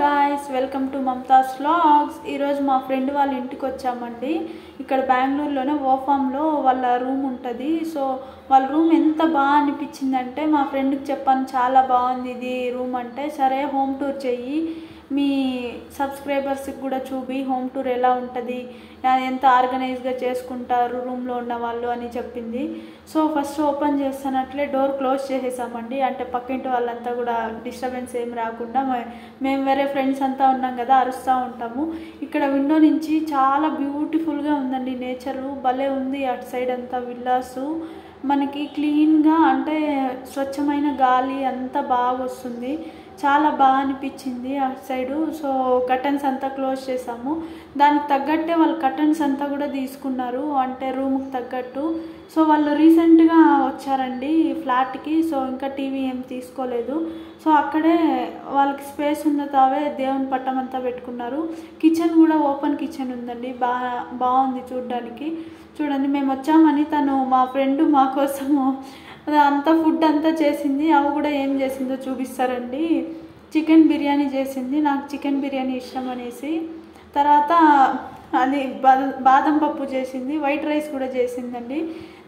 Guys, welcome to Mamata's vlogs. ఈరోజు మా friend వాళ్ళ ఇంటికి వచ్చామండి. ఇక్కడ బెంగళూరులోనే ఓఫామ్లో వాళ్ళ రూమ్ ఉంటుంది. సో వాళ్ళ రూమ్ ఎంత బాగా అనిపించిందంటే మా ఫ్రెండ్కి చెప్పాను, చాలా బాగుంది ఇది రూమ్ అంటే. సరే హోమ్ టూర్ చెయ్యి, మీ సబ్స్క్రైబర్స్కి కూడా చూపి హోమ్ టూర్ ఎలా ఉంటుంది, ఎంత ఆర్గనైజ్గా చేసుకుంటారు రూమ్లో ఉన్న వాళ్ళు అని చెప్పింది. సో ఫస్ట్ ఓపెన్ చేస్తున్నట్లే డోర్ క్లోజ్ చేసేసామండి. అంటే పక్కింటి వాళ్ళంతా కూడా డిస్టర్బెన్స్ ఏం రాకుండా, మేము వేరే ఫ్రెండ్స్ అంతా ఉన్నాం కదా, అరుస్తూ ఉంటాము. ఇక్కడ విండో నుంచి చాలా బ్యూటిఫుల్గా ఉందండి, నేచరు భలే ఉంది. అటు సైడ్ అంతా విల్లాసు, మనకి క్లీన్గా అంటే స్వచ్ఛమైన గాలి అంతా బాగా వస్తుంది. చాలా బాగా అనిపించింది అటు సైడు. సో కర్టన్స్ అంతా క్లోజ్ చేసాము. దానికి తగ్గట్టే వాళ్ళు కర్టన్స్ అంతా కూడా తీసుకున్నారు, అంటే రూమ్కి తగ్గట్టు. సో వాళ్ళు రీసెంట్గా వచ్చారండి ఫ్లాట్కి, సో ఇంకా టీవీ ఏం తీసుకోలేదు. సో అక్కడే వాళ్ళకి స్పేస్ ఉన్న తావే దేవుని పట్టం అంతా పెట్టుకున్నారు. కిచెన్ కూడా ఓపెన్ కిచెన్ ఉందండి, బాగుంది చూడ్డానికి. చూడండి, మేము వచ్చామని తను మా ఫ్రెండ్ మా కోసము అంతా ఫుడ్ అంతా చేసింది. అవి కూడా ఏం చేసిందో చూపిస్తారండి. చికెన్ బిర్యానీ చేసింది, నాకు చికెన్ బిర్యానీ ఇష్టం అనేసి. తర్వాత అది బాదం పప్పు చేసింది, వైట్ రైస్ కూడా చేసిందండి.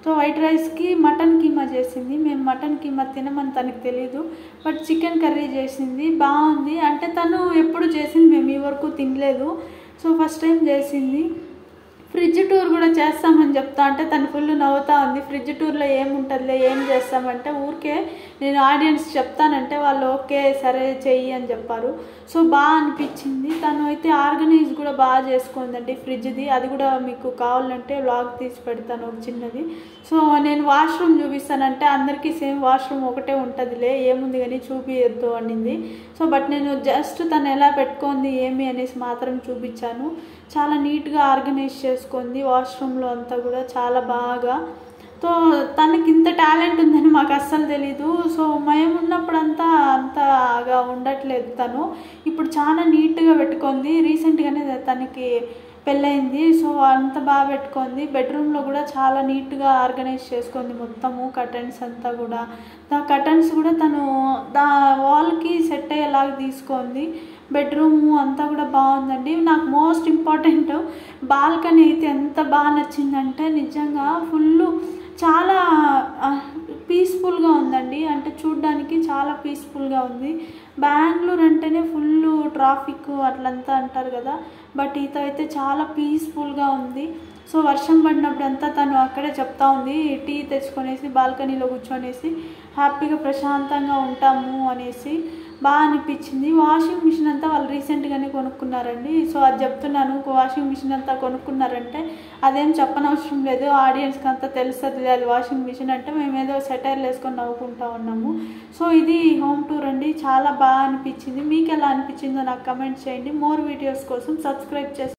సో వైట్ రైస్కి మటన్ కీమా చేసింది. మేము మటన్ కీమా తినమని తనకు తెలీదు, బట్ చికెన్ కర్రీ చేసింది, బాగుంది. అంటే తను ఎప్పుడు చేసింది మేము ఈ వరకు తినలేదు, సో ఫస్ట్ టైం చేసింది. ఫ్రిడ్జ్ టూర్ కూడా చేస్తామని చెప్తా అంటే తను ఫుల్ నవ్వుతూ ఉంది. ఫ్రిడ్జ్ టూర్లో ఏముంటుందిలే, ఏం చేస్తామంటే ఊరికే నేను ఆడియన్స్ చెప్తానంటే వాళ్ళు ఓకే సరే చెయ్యి అని చెప్పారు. సో బాగా అనిపించింది. తను అయితే ఆర్గనైజ్ కూడా బాగా చేసుకుందండి ఫ్రిడ్జ్ది. అది కూడా మీకు కావాలంటే వ్లాగ్ తీసి పెడతాను ఒక చిన్నది. సో నేను వాష్రూమ్ చూపిస్తానంటే అందరికీ సేమ్ వాష్రూమ్ ఒకటే ఉంటుందిలే, ఏముంది కానీ చూపించద్దు అనింది. సో బట్ నేను జస్ట్ తను ఎలా పెట్టుకుంది ఏమి అనేసి మాత్రం చూపించాను. చాలా నీట్గా ఆర్గనైజ్ చేసుకుంది వాష్రూమ్లో అంతా కూడా, చాలా బాగా. సో తనకి ఇంత టాలెంట్ ఉందని మాకు అస్సలు తెలీదు. సో మేము ఉన్నప్పుడు అంతగా ఉండట్లేదు తను, ఇప్పుడు చాలా నీట్గా పెట్టుకుంది. రీసెంట్గానే తనకి పెళ్ళయింది, సో అంత బాగా పెట్టుకుంది. బెడ్రూమ్లో కూడా చాలా నీట్గా ఆర్గనైజ్ చేసుకుంది మొత్తము, కర్టన్స్ అంతా కూడా. కర్టన్స్ కూడా తను వాల్కి సెట్ అయ్యేలాగా తీసుకుంది. బెడ్రూమ్ అంతా కూడా బాగుందండి. నాకు మోస్ట్ ఇంపార్టెంట్ బాల్కనీ అయితే ఎంత బాగా నచ్చిందంటే నిజంగా ఫుల్ చాలా పీస్ఫుల్గా ఉందండి. అంటే చూడ్డానికి చాలా పీస్ఫుల్గా ఉంది. బెంగళూరు అంటేనే ఫుల్ ట్రాఫిక్ అట్లంతా అంటారు కదా, బట్ ఈత అయితే చాలా పీస్ఫుల్గా ఉంది. సో వర్షం పడినప్పుడు అంతా తను అక్కడే చెప్తా ఉంది, టీ తెచ్చుకొనేసి బాల్కనీలో కూర్చొనేసి హ్యాపీగా ప్రశాంతంగా ఉంటాము అనేసి. బాగా అనిపించింది. వాషింగ్ మిషన్ అంతా వాళ్ళు రీసెంట్గానే కొనుక్కున్నారండి. సో అది చెప్తున్నాను, వాషింగ్ మిషన్ అంతా కొనుక్కున్నారంటే అదేం చెప్పనవసరం లేదు, ఆడియన్స్కి అంతా తెలుస్తుంది అది వాషింగ్ మిషన్ అంటే. మేము ఏదో సెటైర్లు వేసుకొని నవ్వుకుంటా ఉన్నాము. సో ఇది హోమ్ టూర్ అండి, చాలా బాగా అనిపించింది. మీకు ఎలా అనిపించిందో నాకు కమెంట్ చేయండి. మోర్ వీడియోస్ కోసం సబ్స్క్రైబ్ చేసి